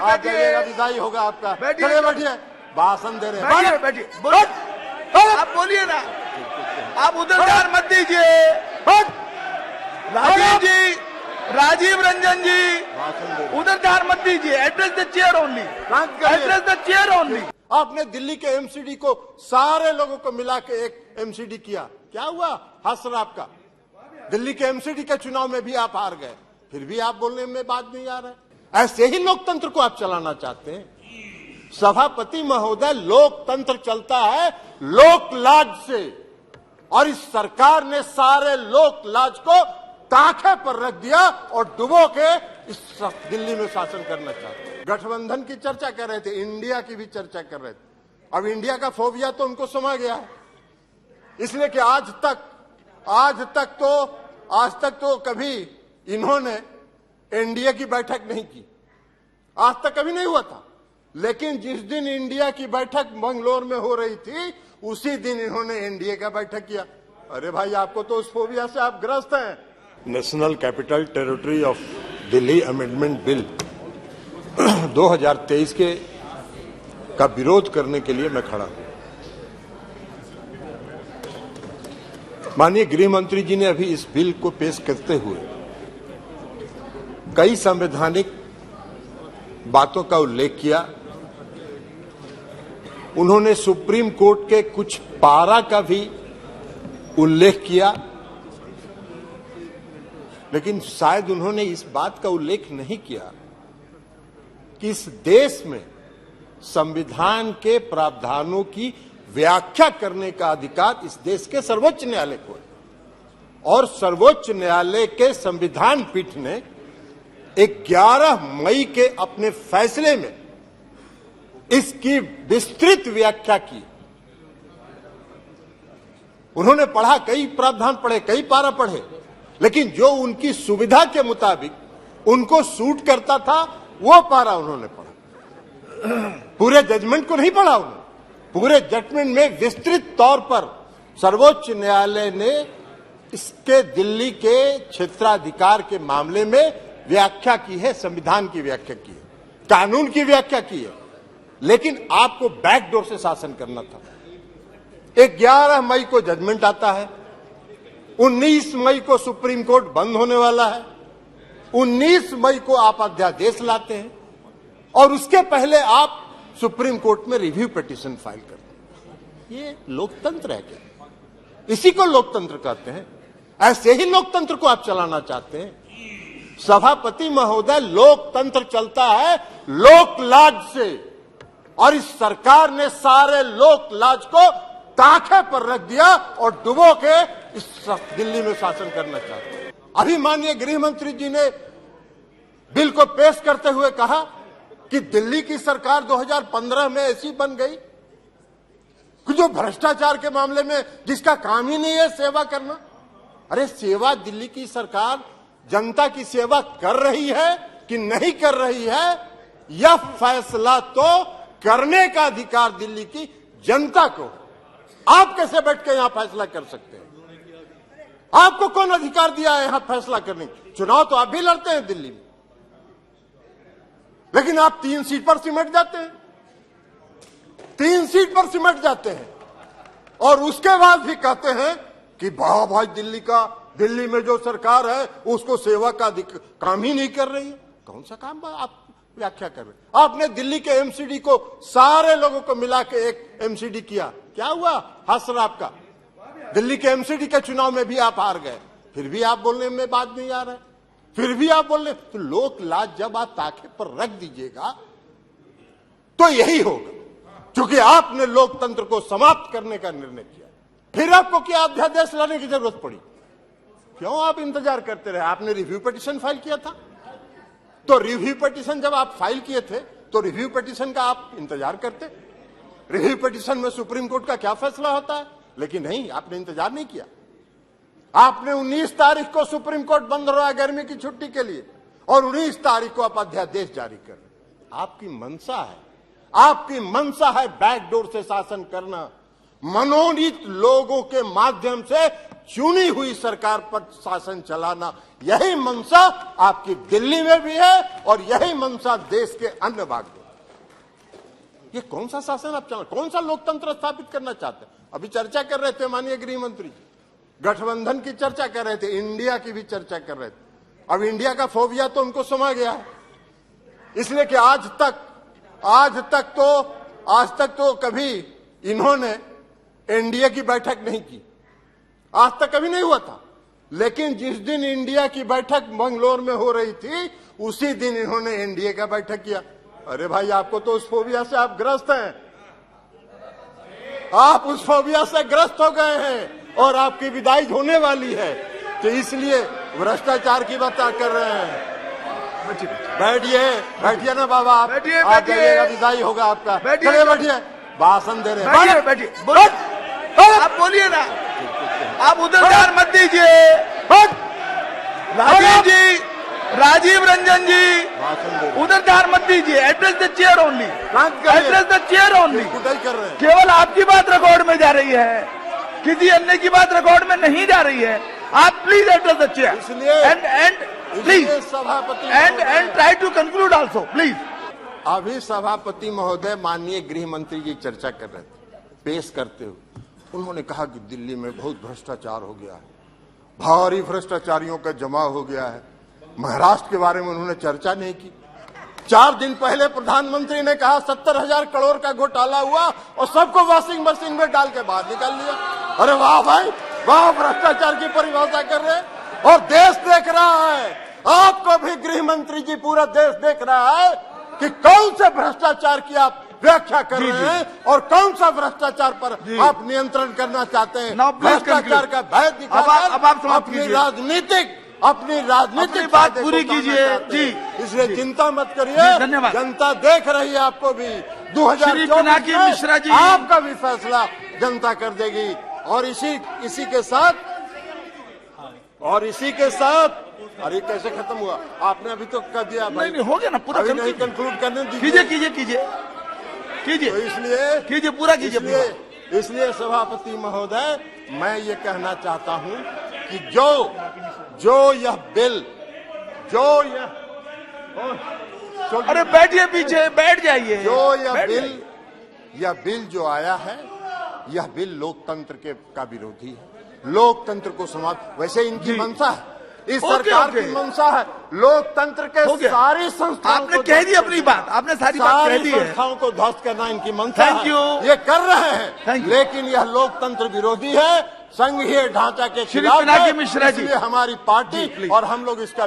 आप जाइएगा, विदाई होगा आपका। चलिए बैठिए, भाषण दे रहे हैं। बैठिए, आप बोलिए ना, आप उधर ध्यान मत दीजिए। राजीव रंजन जी, उधर ध्यान मत दीजिए। Address the chair only, address the chair only. आपने दिल्ली के एमसीडी को सारे लोगों को मिला के एक एमसीडी किया, क्या हुआ? हसर आपका। दिल्ली के एमसीडी के चुनाव में भी आप हार गए, फिर भी आप बोलने में बात नहीं आ रहा है। ऐसे ही लोकतंत्र को आप चलाना चाहते हैं? सभापति महोदय, लोकतंत्र चलता है लोकलाज से, और इस सरकार ने सारे लोकलाज को ताखे पर रख दिया और डुबो के इस दिल्ली में शासन करना चाहते हैं। गठबंधन की चर्चा कर रहे थे, इंडिया की भी चर्चा कर रहे थे। अब इंडिया का फोबिया तो उनको समा गया है, इसलिए कि आज तक तो कभी इन्होंने एनडीए की बैठक नहीं की, आज तक कभी नहीं हुआ था। लेकिन जिस दिन इंडिया की बैठक मंगलोर में हो रही थी, उसी दिन इन्होंने एनडीए का बैठक किया। अरे भाई, आपको तो उस फोबिया से आप ग्रस्त हैं। National capital territory of Delhi amendment bill 2023 का विरोध करने के लिए मैं खड़ा हूं। माननीय गृह मंत्री जी ने अभी इस बिल को पेश करते हुए कई संवैधानिक बातों का उल्लेख किया। उन्होंने सुप्रीम कोर्ट के कुछ पारा का भी उल्लेख किया, लेकिन शायद उन्होंने इस बात का उल्लेख नहीं किया कि इस देश में संविधान के प्रावधानों की व्याख्या करने का अधिकार इस देश के सर्वोच्च न्यायालय को है, और सर्वोच्च न्यायालय के संविधान पीठ ने 11 मई के अपने फैसले में इसकी विस्तृत व्याख्या की। उन्होंने पढ़ा, कई प्रावधान पढ़े, कई पारा पढ़े, लेकिन जो उनकी सुविधा के मुताबिक उनको सूट करता था वो पारा उन्होंने पढ़ा। पूरे जजमेंट को नहीं पढ़ा उन्होंने। पूरे जजमेंट में विस्तृत तौर पर सर्वोच्च न्यायालय ने इसके दिल्ली के क्षेत्राधिकार के मामले में व्याख्या की है, संविधान की व्याख्या की है, कानून की व्याख्या की है। लेकिन आपको बैकडोर से शासन करना था। 11 मई को जजमेंट आता है, 19 मई को सुप्रीम कोर्ट बंद होने वाला है, 19 मई को आप अध्यादेश लाते हैं, और उसके पहले आप सुप्रीम कोर्ट में रिव्यू पिटीशन फाइल करते हैं। ये लोकतंत्र है क्या? इसी को लोकतंत्र कहते हैं। ऐसे ही लोकतंत्र को आप चलाना चाहते हैं? सभापति महोदय, लोकतंत्र चलता है लोकलाज से, और इस सरकार ने सारे लोकलाज को ताखे पर रख दिया और डुबो के इस दिल्ली में शासन करना चाहते हैं। अभी माननीय गृह मंत्री जी ने बिल को पेश करते हुए कहा कि दिल्ली की सरकार 2015 में ऐसी बन गई कि जो भ्रष्टाचार के मामले में जिसका काम ही नहीं है सेवा करना। अरे, सेवा दिल्ली की सरकार जनता की सेवा कर रही है कि नहीं कर रही है, यह फैसला तो करने का अधिकार दिल्ली की जनता को। आप कैसे बैठ के यहां फैसला कर सकते हैं? आपको कौन अधिकार दिया है यहां फैसला करने की? चुनाव तो आप भी लड़ते हैं दिल्ली में, लेकिन आप 3 सीट पर सिमट जाते हैं, 3 सीट पर सिमट जाते हैं, और उसके बाद भी कहते हैं कि वाह भाई, दिल्ली में जो सरकार है उसको सेवा का काम ही नहीं कर रही है। कौन सा काम आप व्याख्या कर रहे? आपने दिल्ली के एमसीडी को सारे लोगों को मिला के एक एमसीडी किया, क्या हुआ? हसर आपका। दिल्ली के एमसीडी के चुनाव में भी आप हार गए, फिर भी आप बोलने में बात नहीं आ रहा है, फिर भी आप बोल रहे। तो लोक लाज जब आप ताखे पर रख दीजिएगा तो यही होगा, क्योंकि आपने लोकतंत्र को समाप्त करने का निर्णय किया। फिर आपको क्या अध्यादेश लाने की जरूरत पड़ी? क्यों आप इंतजार करते रहे? आपने रिव्यू पिटीशन फाइल किया था, तो रिव्यू पिटीशन जब आप फाइल किए थे तो रिव्यू पिटीशन का आप इंतजार करते। रिव्यू पिटीशन में सुप्रीम कोर्ट का क्या फैसला होता है, लेकिन नहीं, आपने इंतजार नहीं किया। आपने 19 तारीख को सुप्रीम कोर्ट बंद हो रहा है गर्मी की छुट्टी के लिए, और 19 तारीख को आप अध्यादेश जारी कर रहे। आपकी मंशा है बैकडोर से शासन करना, मनोनीत लोगों के माध्यम से चुनी हुई सरकार पर शासन चलाना, यही मंशा आपकी दिल्ली में भी है और यही मंशा देश के अन्य भाग में। ये कौन सा शासन आप चला, कौन सा लोकतंत्र स्थापित करना चाहते हैं? अभी चर्चा कर रहे थे माननीय गृह मंत्री जी, गठबंधन की चर्चा कर रहे थे, इंडिया की भी चर्चा कर रहे थे। अब इंडिया का फोबिया तो उनको समा गया है, इसलिए कि आज तक तो कभी इन्होंने एनडीए की बैठक नहीं की, आज तक कभी नहीं हुआ था। लेकिन जिस दिन इंडिया की बैठक मंगलोर में हो रही थी, उसी दिन इन्होंने एनडीए का बैठक किया। अरे भाई, आपको तो उस फोबिया से आप ग्रस्त हैं, आप उस फोबिया से ग्रस्त हो गए हैं और आपकी विदाई होने वाली है, तो इसलिए भ्रष्टाचार की बात कर रहे हैं। बैठिए ना बाबा, आप जाइएगा, विदाई होगा आपका। चलिए बैठिए, भाषण दे रहे हैं, बैठिए, आप बोलिए ना, आप उधर ध्यान मत दीजिए। राजीव रंजन जी, उधर ध्यान मत दीजिए। Address the chair only, address the chair only. कर रहे हैं। केवल आपकी बात रिकॉर्ड में जा रही है, किसी अन्य की बात रिकॉर्ड में नहीं जा रही है। आप please address the chair and please सभापति and try to conclude also please. अभी सभापति महोदय माननीय गृह मंत्री जी चर्चा कर रहे थे, पेश करते हुए उन्होंने कहा कि दिल्ली में बहुत भ्रष्टाचार हो गया है, भारी भ्रष्टाचारियों का जमा हो गया है। महाराष्ट्र के बारे में उन्होंने चर्चा नहीं की। 4 दिन पहले प्रधानमंत्री ने कहा 70,000 करोड़ का घोटाला हुआ और सबको वॉशिंग मशीन में डाल के बाहर निकाल लिया। अरे वाह भाई वाह, भ्रष्टाचार की परिभाषा कर रहे हैं और देश देख रहा है। आपको भी गृह मंत्री जी, पूरा देश देख रहा है कि कौन से भ्रष्टाचार की आप व्याख्या कर रहे हैं और कौन सा भ्रष्टाचार पर आप नियंत्रण करना चाहते हैं। भ्रष्टाचार का भय दिखाकर अपनी राजनीतिक बात पूरी कीजिए जी, इसलिए चिंता मत करिए, धन्यवाद। जनता देख रही है आपको भी। 2024 मिश्रा जी, आपका भी फैसला जनता कर देगी। और इसी के साथ अरे कैसे खत्म हुआ? आपने अभी तो कर दिया भाई, नहीं हो गया ना पूरा, नहीं कंक्लूड करने दीजिए। कीजिए तो इसलिए पूरा कीजिए। इसलिए सभापति महोदय, मैं ये कहना चाहता हूं कि जो यह बिल अरे बैठिए, पीछे बैठ जाइए। यह बिल जो आया है, यह बिल लोकतंत्र का विरोधी है, लोकतंत्र को समाप्त। वैसे इनकी मंशा है, इस सरकार की मंशा है लेकिन के सारी संस्थाओं, आपने कह दी अपनी बात, आपने सारी बात कह दी है। संस्थाओं को ध्वस्त करना इनकी मंशा है। Thank you. ये कर रहे हैं, लेकिन यह लोकतंत्र विरोधी है, संघीय ढांचा के खिलाफ है। मिश्रा जी, इसलिए हमारी पार्टी और हम लोग इसका